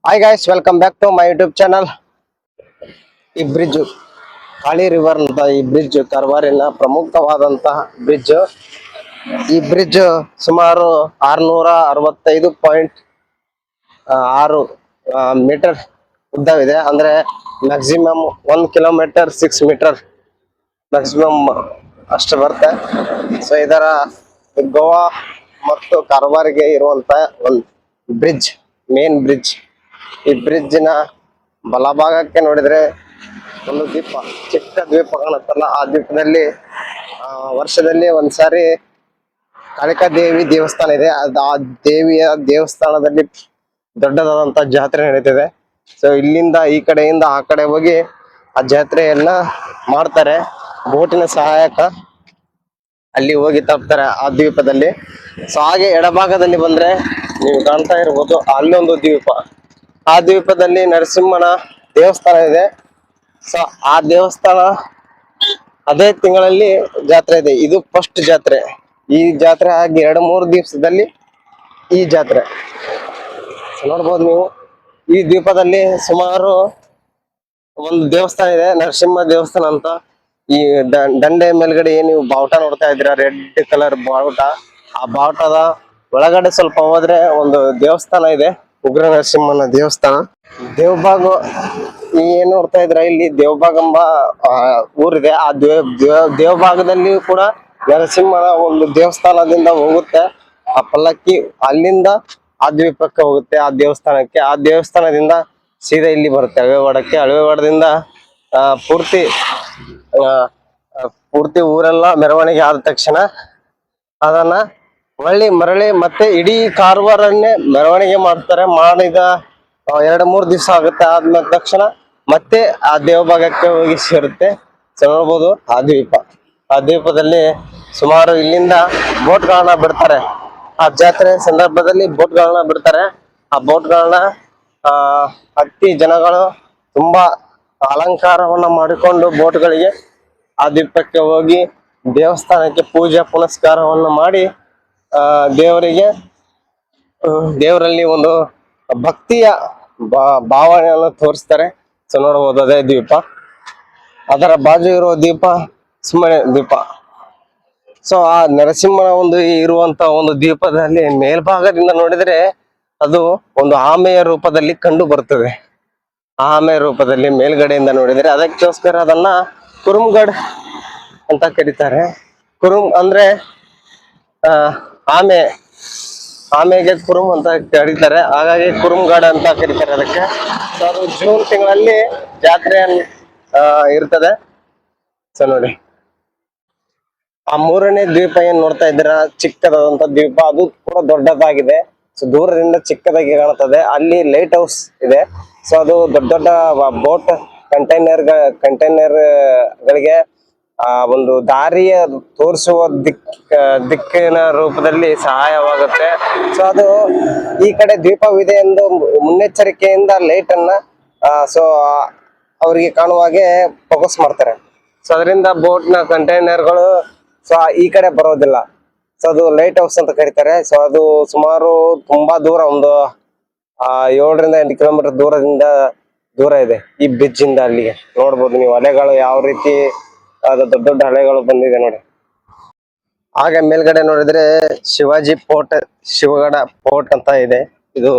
Hi guys, welcome back to my YouTube channel. ಈ bridge Kali river ಅಂತ, ಈ bridge ಕಾರವಾರಿನ ಪ್ರಮುಖವಾದಂತಹ ಬ್ರಿಡ್ಜ್. ಈ ಬ್ರಿಡ್ಜ್ ಸುಮಾರು 665.6 ಮೀಟರ್ ಉದ್ದವಿದೆ. ಅಂದ್ರೆ ಮ್ಯಾಕ್ಸಿಮಮ್ 1 ಕಿಲೋಮೀಟರ್ 6 ಮೀಟರ್ ಮ್ಯಾಕ್ಸಿಮಮ್ ಅಷ್ಟು ಬರುತ್ತೆ. ಸೊ ಇದರ ಗೋವಾ ಮತ್ತು ಕಾರವಾರಿಗೆ ಇರುವಂತ ಒಂದು ಬ್ರಿಡ್ಜ್, ಮೇನ್ ಬ್ರಿಡ್ಜ್. ಈ ಬ್ರಿಡ್ಜಿನ ಬಲಭಾಗಕ್ಕೆ ನೋಡಿದ್ರೆ ಒಂದು ದ್ವೀಪ, ಚಿಕ್ಕ ದ್ವೀಪ ಕಾಣುತ್ತಲ್ಲ, ಆ ದ್ವೀಪದಲ್ಲಿ ವರ್ಷದಲ್ಲಿ ಒಂದ್ಸಾರಿ ಕಾಳಿಕಾ ದೇವಿ ದೇವಸ್ಥಾನ ಇದೆ. ಆ ದೇವಿಯ ದೇವಸ್ಥಾನದಲ್ಲಿ ದೊಡ್ಡದಾದಂತ ಜಾತ್ರೆ ನಡೀತಿದೆ. ಸೊ ಇಲ್ಲಿಂದ ಈ ಕಡೆಯಿಂದ ಆ ಕಡೆ ಹೋಗಿ ಆ ಜಾತ್ರೆಯನ್ನ ಮಾಡ್ತಾರೆ. ಬೋಟಿನ ಸಹಾಯಕ ಅಲ್ಲಿ ಹೋಗಿ ತಪ್ತಾರೆ ಆ ದ್ವೀಪದಲ್ಲಿ. ಸೊ ಹಾಗೆ ಎಡಭಾಗದಲ್ಲಿ ಬಂದ್ರೆ ನೀವು ಕಾಣ್ತಾ ಇರ್ಬೋದು, ಅಲ್ಲೊಂದು ದ್ವೀಪ. ಆ ದ್ವೀಪದಲ್ಲಿ ನರಸಿಂಹನ ದೇವಸ್ಥಾನ ಇದೆ. ಸೊ ಆ ದೇವಸ್ಥಾನ ಅದೇ ತಿಂಗಳಲ್ಲಿ ಜಾತ್ರೆ ಇದೆ. ಇದು ಫಸ್ಟ್ ಜಾತ್ರೆ. ಈ ಜಾತ್ರೆ ಆಗಿ 2-3 ದಿವಸದಲ್ಲಿ ಈ ಜಾತ್ರೆ. ಸೊ ನೋಡ್ಬೋದು ನೀವು, ಈ ದ್ವೀಪದಲ್ಲಿ ಸುಮಾರು ಒಂದು ದೇವಸ್ಥಾನ ಇದೆ, ನರಸಿಂಹ ದೇವಸ್ಥಾನ ಅಂತ. ಈ ದಂಡೆ ಮೇಲ್ಗಡೆ ನೀವು ಬಾವುಟ ನೋಡ್ತಾ ಇದ್ದೀರಾ, ರೆಡ್ ಕಲರ್ ಬಾವುಟ. ಆ ಬಾವುಟದ ಒಳಗಡೆ ಸ್ವಲ್ಪ ಹೋದ್ರೆ ಒಂದು ದೇವಸ್ಥಾನ ಇದೆ, ಉಗ್ರ ನರಸಿಂಹನ ದೇವಸ್ಥಾನ. ದೇವಬಾಗ್ ಏನ್ ನೋಡ್ತಾ ಇದ್ರ, ಇಲ್ಲಿ ದೇವಬಾಗ್ ಎಂಬ ಊರಿದೆ. ಆ ದೇವಬಾಗದಲ್ಲಿ ಕೂಡ ನರಸಿಂಹನ ಒಂದು ದೇವಸ್ಥಾನದಿಂದ ಹೋಗುತ್ತೆ ಆ ಪಲ್ಲಕ್ಕಿ. ಅಲ್ಲಿಂದ ಆ ದ್ವೀಪಕ್ಕೆ ಹೋಗುತ್ತೆ, ಆ ದೇವಸ್ಥಾನಕ್ಕೆ. ಆ ದೇವಸ್ಥಾನದಿಂದ ಸೀದಾ ಇಲ್ಲಿ ಬರುತ್ತೆ ಅಳವೆವಾಡಕ್ಕೆ. ಅಳವೆವಾಡದಿಂದ ಪೂರ್ತಿ ಊರೆಲ್ಲ ಮೆರವಣಿಗೆ ಆದ ತಕ್ಷಣ ಅದನ್ನ ಮರಳಿ ಮತ್ತೆ ಇಡೀ ಕಾರವಾರನ್ನೇ ಮೆರವಣಿಗೆ ಮಾಡ್ತಾರೆ. ಮಾಡಿದ 2-3 ದಿವಸ ಆಗುತ್ತೆ. ಆದ್ಮೇಲೆ ತಕ್ಷಣ ಮತ್ತೆ ಆ ದೇವಭಾಗಕ್ಕೆ ಹೋಗಿ ಸೇರುತ್ತೆ. ನೋಡ್ಬೋದು ಆ ದ್ವೀಪ. ಆ ದ್ವೀಪದಲ್ಲಿ ಸುಮಾರು ಇಲ್ಲಿಂದ ಬೋಟ್ಗಳನ್ನ ಬಿಡ್ತಾರೆ. ಆ ಜಾತ್ರೆ ಸಂದರ್ಭದಲ್ಲಿ ಬೋಟ್ಗಳನ್ನ ಬಿಡ್ತಾರೆ. ಆ ಬೋಟ್ಗಳನ್ನ ಹತ್ತಿ ಜನಗಳು ತುಂಬಾ ಅಲಂಕಾರವನ್ನ ಮಾಡಿಕೊಂಡು ಬೋಟ್ಗಳಿಗೆ ಆ ದ್ವೀಪಕ್ಕೆ ಹೋಗಿ ದೇವಸ್ಥಾನಕ್ಕೆ ಪೂಜೆ ಪುನಸ್ಕಾರವನ್ನು ಮಾಡಿ ದೇವರಲ್ಲಿ ಒಂದು ಭಕ್ತಿಯ ಭಾವನೆಯನ್ನು ತೋರಿಸ್ತಾರೆ. ಸೊ ನೋಡಬಹುದು ಅದೇ ದ್ವೀಪ. ಅದರ ಬಾಜು ಇರುವ ದ್ವೀಪ ಸುಮ್ಮನೆ ದ್ವೀಪ. ಸೊ ಆ ನರಸಿಂಹನ ಇರುವಂತ ಒಂದು ದ್ವೀಪದಲ್ಲಿ ಮೇಲ್ಭಾಗದಿಂದ ನೋಡಿದ್ರೆ ಅದು ಒಂದು ಆಮೆಯ ರೂಪದಲ್ಲಿ ಕಂಡು ಬರ್ತದೆ. ಆಮೆ ರೂಪದಲ್ಲಿ ಮೇಲ್ಗಡೆಯಿಂದ ನೋಡಿದ್ರೆ, ಅದಕ್ಕೋಸ್ಕರ ಅದನ್ನ ಕುರುಮ್ಗಡ್ ಅಂತ ಕರೀತಾರೆ. ಕುರುಮ್ ಅಂದ್ರೆ ಆಮೆಗೆ ಕುರುಮ್ ಅಂತ ಕರೀತಾರೆ, ಹಾಗಾಗಿ ಕುರುಮ್ಗಡ್ ಅಂತ ಕರೀತಾರೆ ಅದಕ್ಕೆ. ಸೊ ಅದು ಜೂನ್ ತಿಂಗಳಲ್ಲಿ ಜಾತ್ರೆ ಇರ್ತದೆ. ಸೊ ನೋಡಿ, ಆ 3ನೇ ದ್ವೀಪ ಏನ್ ನೋಡ್ತಾ ಇದ್ದೀರಾ, ಚಿಕ್ಕದಾದಂತ ದ್ವೀಪ. ಅದು ಕೂಡ ದೊಡ್ಡದಾಗಿದೆ. ಸೊ ದೂರದಿಂದ ಚಿಕ್ಕದಾಗಿ ಕಾಣುತ್ತದೆ. ಅಲ್ಲಿ ಲೈಟ್ ಹೌಸ್ ಇದೆ. ಸೊ ಅದು ದೊಡ್ಡ ದೊಡ್ಡ ಬೋಟ್ ಕಂಟೈನರ್ ಗಳಿಗೆ ಒಂದು ದಾರಿಯ ತೋರಿಸುವ ದಿಕ್ಕಿನ ರೂಪದಲ್ಲಿ ಸಹಾಯವಾಗುತ್ತೆ. ಸೊ ಅದು ಈ ಕಡೆ ದ್ವೀಪವಿದೆ ಎಂದು ಮುನ್ನೆಚ್ಚರಿಕೆಯಿಂದ ಲೈಟ್ ಅನ್ನ ಸೊ ಅವರಿಗೆ ಕಾಣುವ ಹಾಗೆ ಫೋಕಸ್ ಮಾಡ್ತಾರೆ. ಸೊ ಅದರಿಂದ ಬೋಟ್ ನ ಕಂಟೈನರ್ಗಳು ಸೊ ಈ ಕಡೆ ಬರೋದಿಲ್ಲ. ಸೊ ಅದು ಲೈಟ್ ಹೌಸ್ ಅಂತ ಕರೀತಾರೆ. ಸೊ ಅದು ಸುಮಾರು ತುಂಬಾ ದೂರ, ಒಂದು 7-8 ಕಿಲೋಮೀಟರ್ ದೂರ ಇದೆ ಈ ಬ್ರಿಡ್ಜ್ ಇಂದ ಅಲ್ಲಿಗೆ. ನೋಡ್ಬೋದು ನೀವು ಅಲೆಗಳು ಯಾವ ರೀತಿ, ದೊಡ್ಡ ದೊಡ್ಡ ಅಲೆಗಳು ಬಂದಿದೆ ನೋಡಿ. ಹಾಗೆ ಮೇಲ್ಗಡೆ ನೋಡಿದ್ರೆ ಶಿವಾಜಿ ಶಿವಗಡ ಫೋರ್ಟ್ ಅಂತ ಇದೆ. ಇದು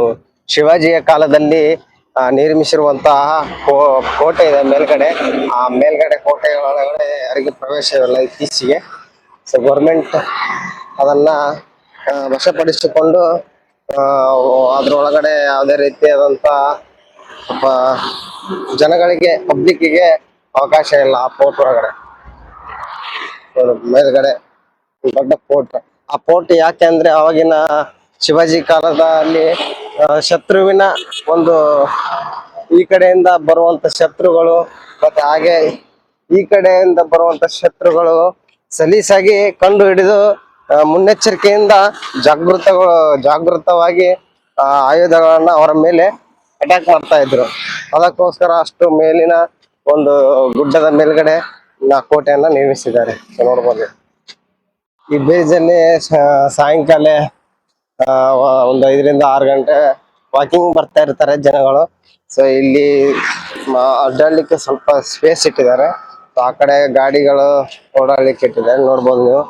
ಶಿವಾಜಿಯ ಕಾಲದಲ್ಲಿ ನಿರ್ಮಿಸಿರುವಂತಹ ಕೋಟೆ ಇದೆ ಮೇಲ್ಗಡೆ. ಆ ಮೇಲ್ಗಡೆ ಕೋಟೆ ಒಳಗಡೆ ಯಾರಿಗೂ ಪ್ರವೇಶವಿಲ್ಲ ಇತ್ತೀಚೆಗೆ. ಸೊ ಗೌರ್ಮೆಂಟ್ ಅದನ್ನ ವಶಪಡಿಸಿಕೊಂಡು ಅದ್ರೊಳಗಡೆ ಯಾವುದೇ ರೀತಿಯಾದಂತ ಜನಗಳಿಗೆ, ಪಬ್ಲಿಕ್ಕಿಗೆ ಅವಕಾಶ ಇಲ್ಲ ಆ ಫೋರ್ಟ್ ಒಳಗಡೆ. ಮೇಲ್ಗಡೆ ದೊಡ್ಡ ಫೋರ್ಟ್. ಆ ಫೋರ್ಟ್ ಯಾಕೆ ಅಂದ್ರೆ ಅವಾಗಿನ ಶಿವಾಜಿ ಕಾಲದಲ್ಲಿ ಶತ್ರುವಿನ ಈ ಕಡೆಯಿಂದ ಬರುವಂತ ಶತ್ರುಗಳು, ಮತ್ತೆ ಹಾಗೆ ಈ ಕಡೆಯಿಂದ ಬರುವಂತ ಶತ್ರುಗಳು ಸಲೀಸಾಗಿ ಕಂಡು ಹಿಡಿದು ಮುನ್ನೆಚ್ಚರಿಕೆಯಿಂದ ಜಾಗೃತವಾಗಿ ಆಯುಧಗಳನ್ನ ಅವರ ಮೇಲೆ ಅಟ್ಯಾಕ್ ಮಾಡ್ತಾ ಇದ್ರು. ಅದಕ್ಕೋಸ್ಕರ ಅಷ್ಟು ಮೇಲಿನ ಒಂದು ಗುಡ್ಡದ ಮೇಲ್ಗಡೆ ಕೋಟೆಯನ್ನ ನಿರ್ಮಿಸಿದ್ದಾರೆ. ನೋಡ್ಬೋದು ಈ ಬ್ರಿಡ್ಜ್ ಅಲ್ಲಿ ಸಾಯಂಕಾಲ ಒಂದು 5 ರಿಂದ 6 ಗಂಟೆ ವಾಕಿಂಗ್ ಬರ್ತಾ ಇರ್ತಾರೆ ಜನಗಳು. ಸೊ ಇಲ್ಲಿ ಅಡ್ಡಾಡ್ಲಿಕ್ಕೆ ಸ್ವಲ್ಪ ಸ್ಪೇಸ್ ಇಟ್ಟಿದ್ದಾರೆ. ಸೊ ಆ ಕಡೆ ಗಾಡಿಗಳು ಓಡಾಡ್ಲಿಕ್ಕೆ ಇಟ್ಟಿದ್ದಾರೆ, ನೋಡ್ಬೋದು ನೀವು.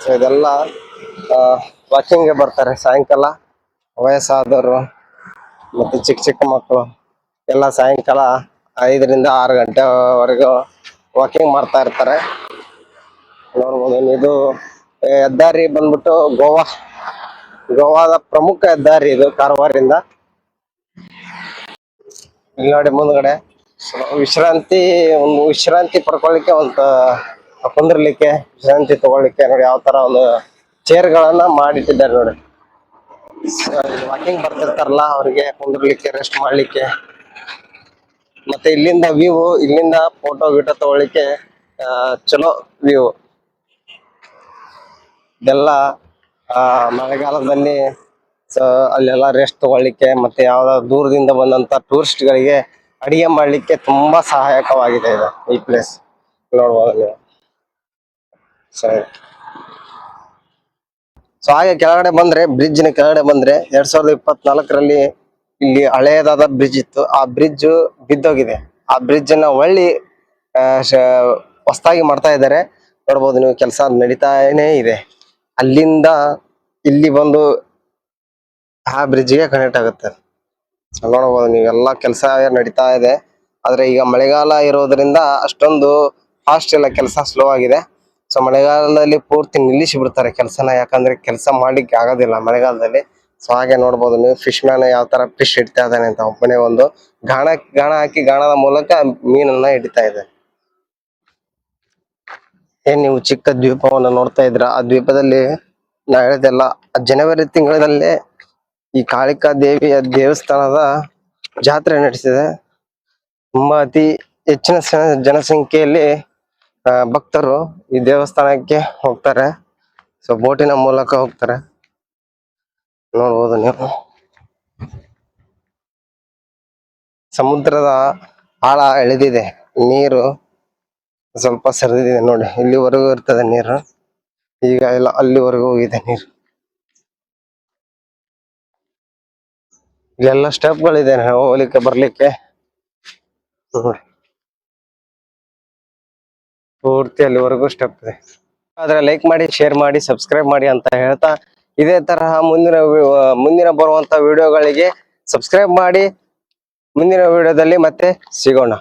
ಸೊ ಇದೆಲ್ಲ ವಾಕಿಂಗ್ ಗೆ ಬರ್ತಾರೆ ಸಾಯಂಕಾಲ. ವಯಸ್ಸಾದವರು ಮತ್ತೆ ಚಿಕ್ಕ ಚಿಕ್ಕ ಮಕ್ಕಳು ಎಲ್ಲ ಸಾಯಂಕಾಲ 5 ರಿಂದ 6 ಗಂಟೆವರೆಗೂ ವಾಕಿಂಗ್ ಮಾಡ್ತಾ ಇರ್ತಾರೆ, ನೋಡ್ಬೋದು. ಇದು ಹೆದ್ದಾರಿ ಬಂದ್ಬಿಟ್ಟು ಗೋವಾದ ಪ್ರಮುಖ ಹೆದ್ದಾರಿ ಇದು, ಕಾರವಾರಿಂದ. ಇಲ್ಲಿ ನೋಡಿ ಮುಂದ್ಗಡೆ ವಿಶ್ರಾಂತಿ ಪಡ್ಕೊಳ್ಳಿಕ್ಕೆ ಒಂದು ಕುಂದ್ರಲಿಕ್ಕೆ, ವಿಶ್ರಾಂತಿ ತಗೊಳ್ಳಿಕ್ಕೆ ನೋಡಿ ಯಾವ ತರ ಒಂದು ಚೇರ್ ಗಳನ್ನ ಮಾಡಿಟ್ಟಿದ್ದಾರೆ ನೋಡಿ. ವಾಕಿಂಗ್ ಬರ್ತಿರ್ತಾರಲ್ಲ ಅವ್ರಿಗೆ ಕುಂದ್ರಲಿಕ್ಕೆ, ರೆಸ್ಟ್ ಮಾಡ್ಲಿಕ್ಕೆ, ಮತ್ತೆ ಇಲ್ಲಿಂದ ಫೋಟೋ ಗಿಟೋ ತಗೊಳ್ಳಿಕ್ಕೆ ಚಲೋ ವ್ಯೂ. ಇದೆಲ್ಲ ಮಳೆಗಾಲದಲ್ಲಿ ಅಲ್ಲೆಲ್ಲ ರೆಸ್ಟ್ ತಗೊಳ್ಳಿಕ್ಕೆ, ಮತ್ತೆ ಯಾವ್ದಾದ್ರು ದೂರದಿಂದ ಬಂದಂತ ಟೂರಿಸ್ಟ್ ಗಳಿಗೆ ಅಡಿಗೆ ಮಾಡ್ಲಿಕ್ಕೆ ತುಂಬಾ ಸಹಾಯಕವಾಗಿದೆ ಇದು, ಈ ಪ್ಲೇಸ್ ನೋಡ್ಬೋದು ನೀವು. ಸರಿ. ಸೊ ಹಾಗೆ ಕೆಳಗಡೆ ಬಂದ್ರೆ, ಬ್ರಿಡ್ಜ್ನ ಕೆಳಗಡೆ ಬಂದ್ರೆ 2024ರಲ್ಲಿ ಇಲ್ಲಿ ಹಳೆಯದಾದ ಬ್ರಿಡ್ಜ್ ಇತ್ತು. ಆ ಬ್ರಿಡ್ಜ್ ಬಿದ್ದೋಗಿದೆ. ಆ ಬ್ರಿಡ್ಜ್ ನ ಒಳ್ಳಿ ಹೊಸದಾಗಿ ಮಾಡ್ತಾ ಇದ್ದಾರೆ, ನೋಡ್ಬೋದು ನೀವು. ಕೆಲಸ ನಡೀತಾನೆ ಇದೆ. ಅಲ್ಲಿಂದ ಇಲ್ಲಿ ಬಂದು ಆ ಬ್ರಿಡ್ಜ್ಗೆ ಕನೆಕ್ಟ್ ಆಗುತ್ತೆ, ನೋಡ್ಬೋದು ನೀವು. ಎಲ್ಲ ಕೆಲಸ ನಡೀತಾ ಇದೆ. ಆದ್ರೆ ಈಗ ಮಳೆಗಾಲ ಇರೋದ್ರಿಂದ ಅಷ್ಟೊಂದು ಫಾಸ್ಟ್ ಇಲ್ಲ, ಕೆಲಸ ಸ್ಲೋ ಆಗಿದೆ. ಸೊ ಮಳೆಗಾಲದಲ್ಲಿ ಪೂರ್ತಿ ನಿಲ್ಲಿಸಿ ಬಿಡ್ತಾರೆ ಕೆಲಸನ, ಯಾಕಂದ್ರೆ ಕೆಲಸ ಮಾಡ್ಲಿಕ್ಕೆ ಆಗೋದಿಲ್ಲ ಮಳೆಗಾಲದಲ್ಲಿ. ಸೊ ಹಾಗೆ ನೋಡ್ಬೋದು ನೀವು, ಫಿಶ್ ಮ್ಯಾನ್ ಯಾವ ತರ ಫಿಶ್ ಹಿಡಿತಾ ಇದ್ದಾನೆ ಅಂತ. ಒಬ್ಬನೇ ಒಂದು ಗಾಣ ಹಾಕಿ ಗಾಣದ ಮೂಲಕ ಮೀನನ್ನ ಹಿಡಿತಾ ಇದೆ. ಏನ್ ನೀವು ಚಿಕ್ಕ ದ್ವೀಪವನ್ನು ನೋಡ್ತಾ ಇದ್ರ, ಆ ದ್ವೀಪದಲ್ಲಿ ನಾ ಹೇಳಿದೆಲ್ಲ ಜನವರಿ ತಿಂಗಳಲ್ಲಿ ಈ ಕಾಳಿಕಾ ದೇವಿಯ ದೇವಸ್ಥಾನದ ಜಾತ್ರೆ ನಡೆಸಿದೆ. ತುಂಬಾ ಅತಿ ಹೆಚ್ಚಿನ ಜನಸಂಖ್ಯೆಯಲ್ಲಿ ಭಕ್ತರು ಈ ದೇವಸ್ಥಾನಕ್ಕೆ ಹೋಗ್ತಾರೆ. ಸೊ ಬೋಟಿನ ಮೂಲಕ ಹೋಗ್ತಾರೆ, ನೋಡ್ಬೋದು ನೀವು. ಸಮುದ್ರದ ಆಳ ಎಳೆದಿದೆ, ನೀರು ಸ್ವಲ್ಪ ಸರಿದಿದೆ ನೋಡಿ. ಇಲ್ಲಿವರೆಗೂ ಇರ್ತದೆ ನೀರು, ಈಗ ಎಲ್ಲ ಅಲ್ಲಿವರೆಗೂ ಹೋಗಿದೆ ನೀರು. ಇಲ್ಲೆಲ್ಲ ಸ್ಟೆಪ್ಗಳಿದೆ ಹೋಗ್ಲಿಕ್ಕೆ ಬರ್ಲಿಕ್ಕೆ ನೋಡಿ, ಪೂರ್ತಿ ಅಲ್ಲಿವರೆಗೂ ಸ್ಟೆಪ್ ಇದೆ. ಆದ್ರೆ ಲೈಕ್ ಮಾಡಿ, ಶೇರ್ ಮಾಡಿ, ಸಬ್ಸ್ಕ್ರೈಬ್ ಮಾಡಿ ಅಂತ ಹೇಳ್ತಾ, ಇದೇ ತರಹ ಮುಂದಿನ ಬರುವಂತ ವಿಡಿಯೋಗಳಿಗೆ ಸಬ್ಸ್ಕ್ರೈಬ್ ಮಾಡಿ. ಮುಂದಿನ ವಿಡಿಯೋದಲ್ಲಿ ಮತ್ತೆ ಸಿಗೋಣ.